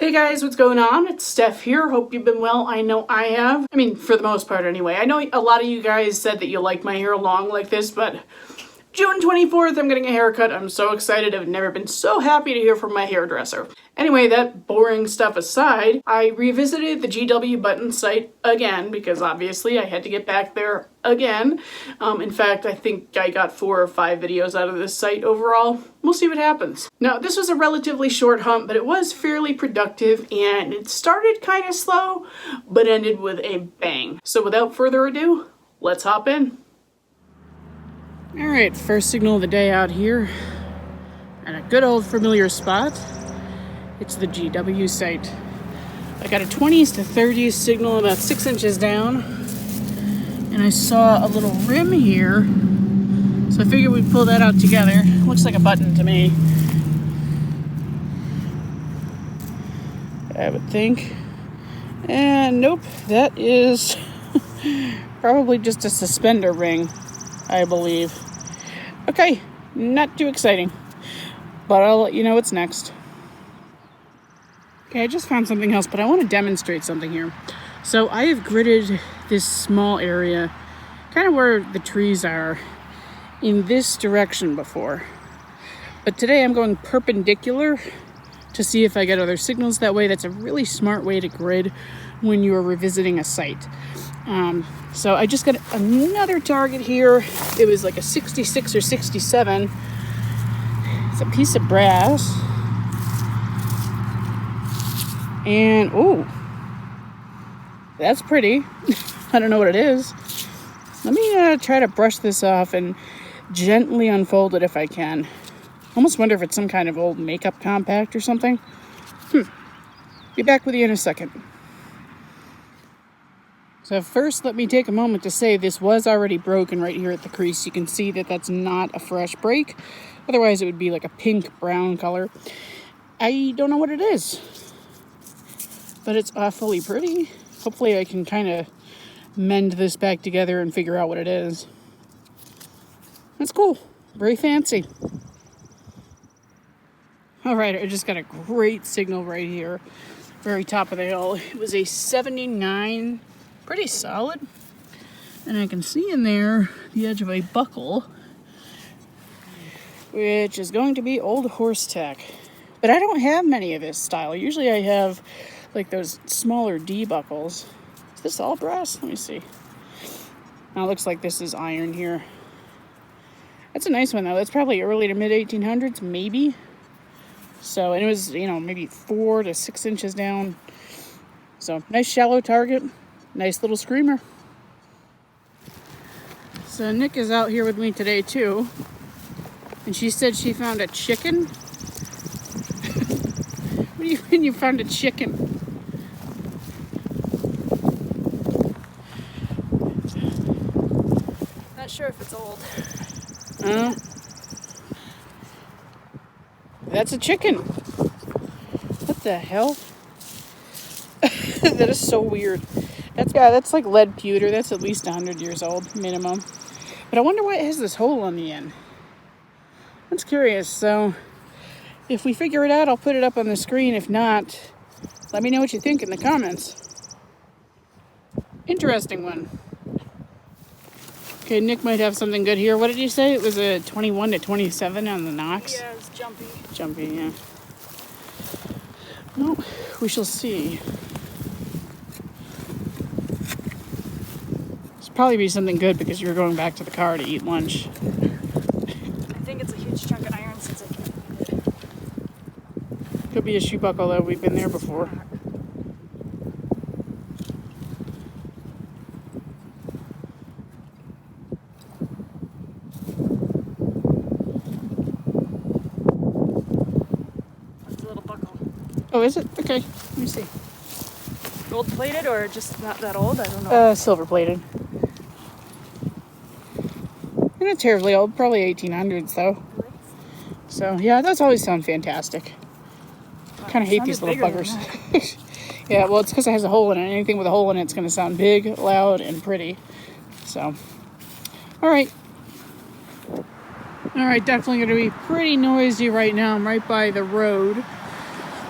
Hey guys, what's going on? It's Steph here. Hope you've been well. I know I have. I mean, for the most part anyway. I know a lot of you guys said that you like my hair long like this, but June 24th, I'm getting a haircut. I'm so excited. I've never been so happy to hear from my hairdresser. Anyway, that boring stuff aside, I revisited the GW button site again because obviously I had to get back there again. In fact, I think I got 4 or 5 videos out of this site overall. We'll see what happens. Now, this was a relatively short hunt, but it was fairly productive and it started kind of slow, but ended with a bang. So without further ado, let's hop in. Alright, first signal of the day out here at a good old familiar spot. It's the GW site. I got a 20s to 30s signal about 6 inches down, and I saw a little rim here, so I figured we'd pull that out together. Looks like a button to me, I would think. And nope, that is probably just a suspender ring, I believe. Okay, not too exciting, but I'll let you know what's next. Okay, I just found something else, but I want to demonstrate something here. So I have gridded this small area, kind of where the trees are, in this direction before. But today I'm going perpendicular to see if I get other signals that way. That's a really smart way to grid when you are revisiting a site. So I just got another target here. It was like a 66 or 67. It's a piece of brass. And, oh, that's pretty. I don't know what it is. Let me try to brush this off and gently unfold it if I can. Almost wonder if it's some kind of old makeup compact or something. Be back with you in a second. So first, let me take a moment to say this was already broken right here at the crease. You can see that that's not a fresh break. Otherwise, it would be like a pink-brown color. I don't know what it is, but it's awfully pretty. Hopefully, I can kind of mend this back together and figure out what it is. That's cool. Very fancy. All right, I just got a great signal right here. Very top of the hill. It was a 79. Pretty solid, and I can see in there the edge of a buckle, which is going to be old horse tack. But I don't have many of this style. Usually I have like those smaller D buckles. Is this all brass? Let me see. Now it looks like this is iron here. That's a nice one though. That's probably early to mid 1800s, maybe. So, and it was, you know, maybe 4 to 6 inches down. So nice shallow target. Nice little screamer. So Nick is out here with me today too, and she said she found a chicken. What do you mean you found a chicken? Not sure if it's old. That's a chicken. What the hell? That is so weird. That's like lead pewter. That's at least 100 years old, minimum. But I wonder why it has this hole on the end. That's curious. So if we figure it out, I'll put it up on the screen. If not, let me know what you think in the comments. Interesting one. Okay, Nick might have something good here. What did you say? It was a 21 to 27 on the Knox? Yeah, it's jumpy. Jumpy, yeah. Well, we shall see. Probably be something good because you're going back to the car to eat lunch. I think it's a huge chunk of iron since I can't eat it. Could be a shoe buckle though. We've been there before. It's a little buckle. Oh, is it? Okay. Let me see. Gold plated or just not that old? I don't know. Silver plated. Not terribly old, probably 1800s though. So yeah, those always sound fantastic. Kind of hate these little buggers. Yeah, well, it's because it has a hole in it. Anything with a hole in it's going to sound big, loud, and pretty. So, all right, definitely going to be pretty noisy right now. I'm right by the road.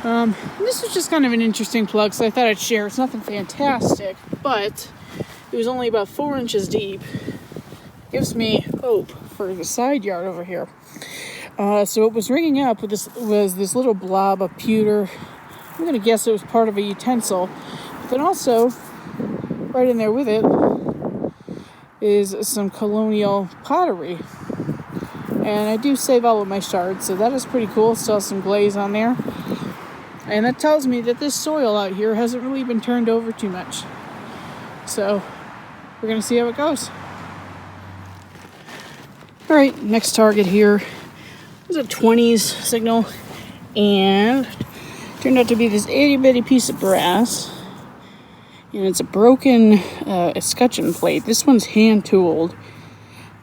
This was just kind of an interesting plug, so I thought I'd share. It's nothing fantastic, but it was only about 4 inches deep. Gives me hope for the side yard over here. So it was ringing up with this little blob of pewter. I'm gonna guess it was part of a utensil, but then also right in there with it is some colonial pottery. And I do save all of my shards, so that is pretty cool. Still has some glaze on there. And that tells me that this soil out here hasn't really been turned over too much. So we're gonna see how it goes. All right, next target here is a 20s signal, and turned out to be this itty bitty piece of brass. And it's a broken escutcheon plate. This one's hand tooled,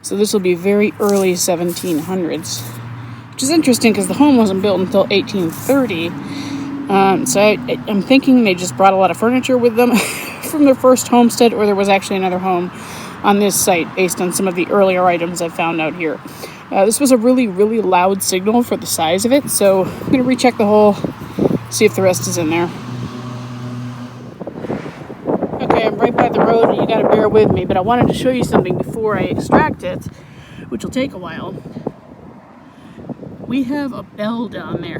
so this will be very early 1700s, which is interesting because the home wasn't built until 1830. So I'm thinking they just brought a lot of furniture with them from their first homestead, or there was actually another home on this site based on some of the earlier items I found out here. This was a really, really loud signal for the size of it, so I'm going to recheck the hole, see if the rest is in there. Okay, I'm right by the road, and you got to bear with me, but I wanted to show you something before I extract it, which will take a while. We have a bell down there.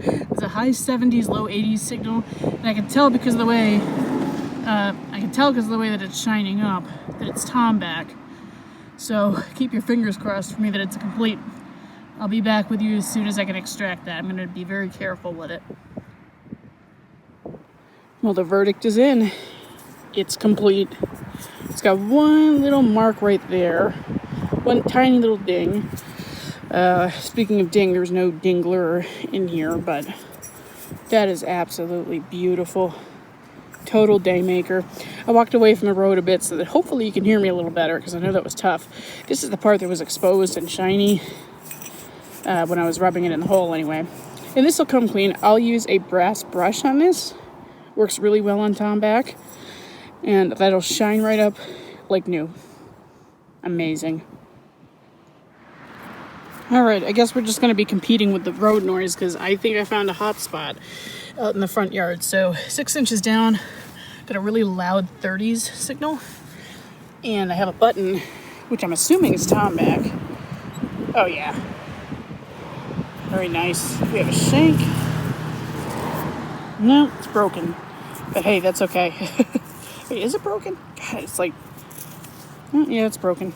It's a high 70s, low 80s signal, and I can tell because of the way that it's shining up that it's TOMBAC. So keep your fingers crossed for me that it's a complete. I'll be back with you as soon as I can extract that. I'm going to be very careful with it. Well, the verdict is in. It's complete. It's got one little mark right there, one tiny little ding. Speaking of ding, there's no dingler in here, but that is absolutely beautiful. Total day maker. I walked away from the road a bit so that hopefully you can hear me a little better, because I know that was tough. This is the part that was exposed and shiny when I was rubbing it in the hole anyway. And this will come clean. I'll use a brass brush on this. Works really well on TOMBAC. And that'll shine right up like new. Amazing. Alright, I guess we're just going to be competing with the road noise because I think I found a hot spot out in the front yard. So 6 inches down, got a really loud 30s signal, and I have a button, which I'm assuming is TOMBAC. Oh yeah. Very nice. We have a shank. No, it's broken. But hey, that's okay. Wait, is it broken? God, it's like... Oh, yeah, it's broken.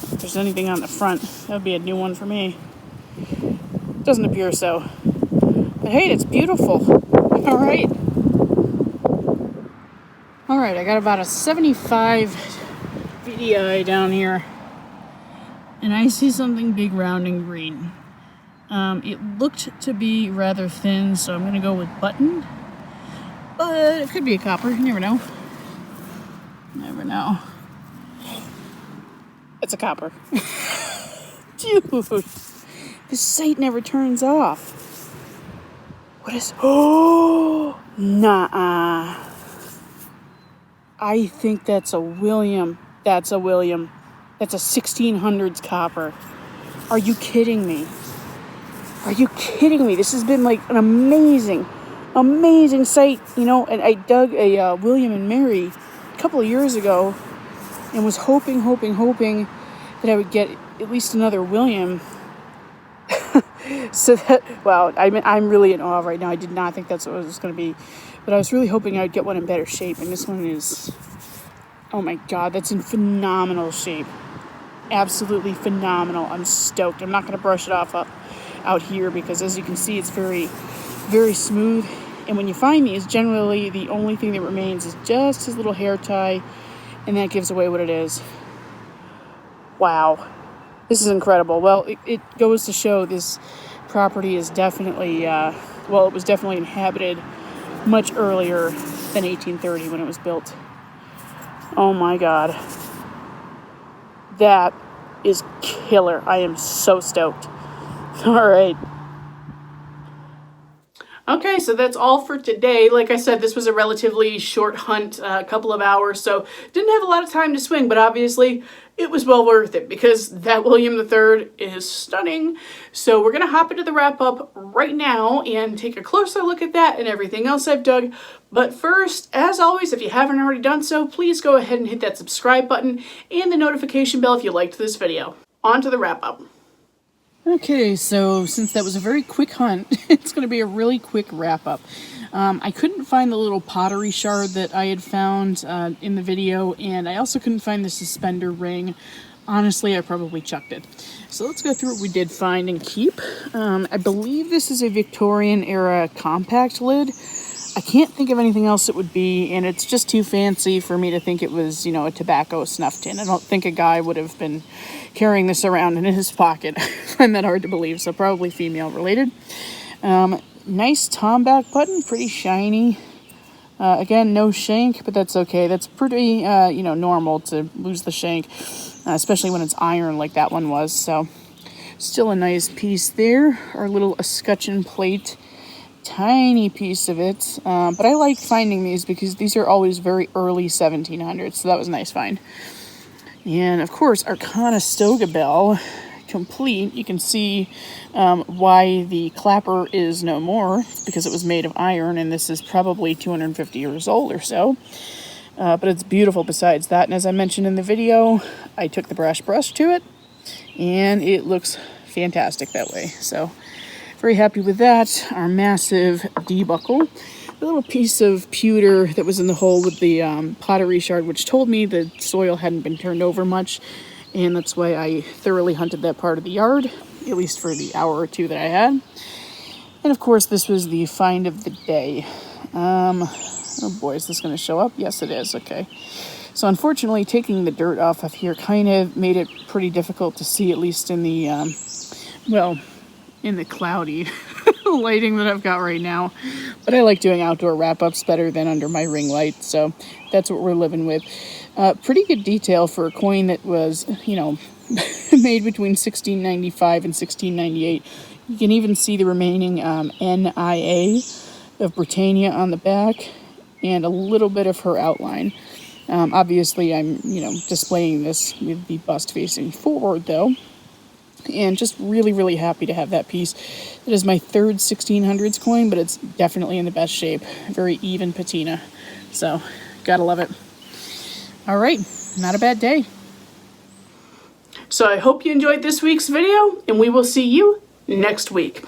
If there's anything on the front, that would be a new one for me. Doesn't appear so. But hey, it's beautiful. Alright. Alright, I got about a 75 VDI down here. And I see something big, round, and green. It looked to be rather thin, so I'm going to go with button. But it could be a copper. You never know. Never know. It's a copper. Dude, this site never turns off. What is... Oh, nah. I think that's a William. That's a William. That's a 1600s copper. Are you kidding me? Are you kidding me? This has been like an amazing site, you know. And I dug a William and Mary a couple of years ago and was hoping that I would get at least another William. So that, wow, I'm really in awe right now. I did not think that's what it was going to be, but I was really hoping I would get one in better shape. And this one is, oh my God, that's in phenomenal shape. Absolutely phenomenal. I'm stoked. I'm not going to brush it off out here because, as you can see, it's very, very smooth. And when you find these, generally the only thing that remains is just his little hair tie, and that gives away what it is. Wow. This is incredible. Well, it goes to show this property is definitely, it was definitely inhabited much earlier than 1830 when it was built. Oh my God. That is killer. I am so stoked. All right. Okay, so that's all for today. Like I said, this was a relatively short hunt, a couple of hours, so didn't have a lot of time to swing, but obviously it was well worth it because that William III is stunning. So we're going to hop into the wrap up right now and take a closer look at that and everything else I've dug. But first, as always, if you haven't already done so, please go ahead and hit that subscribe button and the notification bell if you liked this video. On to the wrap up. Okay, so since that was a very quick hunt, it's going to be a really quick wrap up. I couldn't find the little pottery shard that I had found in the video, and I also couldn't find the suspender ring. Honestly, I probably chucked it. So let's go through what we did find and keep. I believe this is a Victorian era compact lid. I can't think of anything else it would be, and it's just too fancy for me to think it was, you know, a tobacco snuff tin. I don't think a guy would have been carrying this around in his pocket. I find that hard to believe, so probably female related. Nice TOMBAC button, pretty shiny. Again, no shank, but that's okay. That's pretty, you know, normal to lose the shank, especially when it's iron like that one was. So, still a nice piece there. Our little escutcheon plate, tiny piece of it. But I like finding these because these are always very early 1700s, so that was a nice find. And of course, our Conestoga bell, complete. You can see why the clapper is no more, because it was made of iron, and this is probably 250 years old or so. But it's beautiful besides that, and as I mentioned in the video, I took the brush to it, and it looks fantastic that way. So, very happy with that. Our massive debuckle. A little piece of pewter that was in the hole with the pottery shard, which told me the soil hadn't been turned over much, and that's why I thoroughly hunted that part of the yard, at least for the hour or two that I had. And of course, this was the find of the day. Oh boy, is this going to show up? Yes, it is. Okay. So unfortunately, taking the dirt off of here kind of made it pretty difficult to see, at least in the, well, in the cloudy lighting that I've got right now. But I like doing outdoor wrap-ups better than under my ring light, so that's what we're living with. Pretty good detail for a coin that was, you know, made between 1695 and 1698. You can even see the remaining NIA of Britannia on the back and a little bit of her outline. Obviously, I'm, you know, displaying this with the bust facing forward, though. And just really, really happy to have that piece. It is my third 1600s coin, but it's definitely in the best shape. Very even patina. So, gotta love it. All right, not a bad day. So I hope you enjoyed this week's video, and we will see you next week.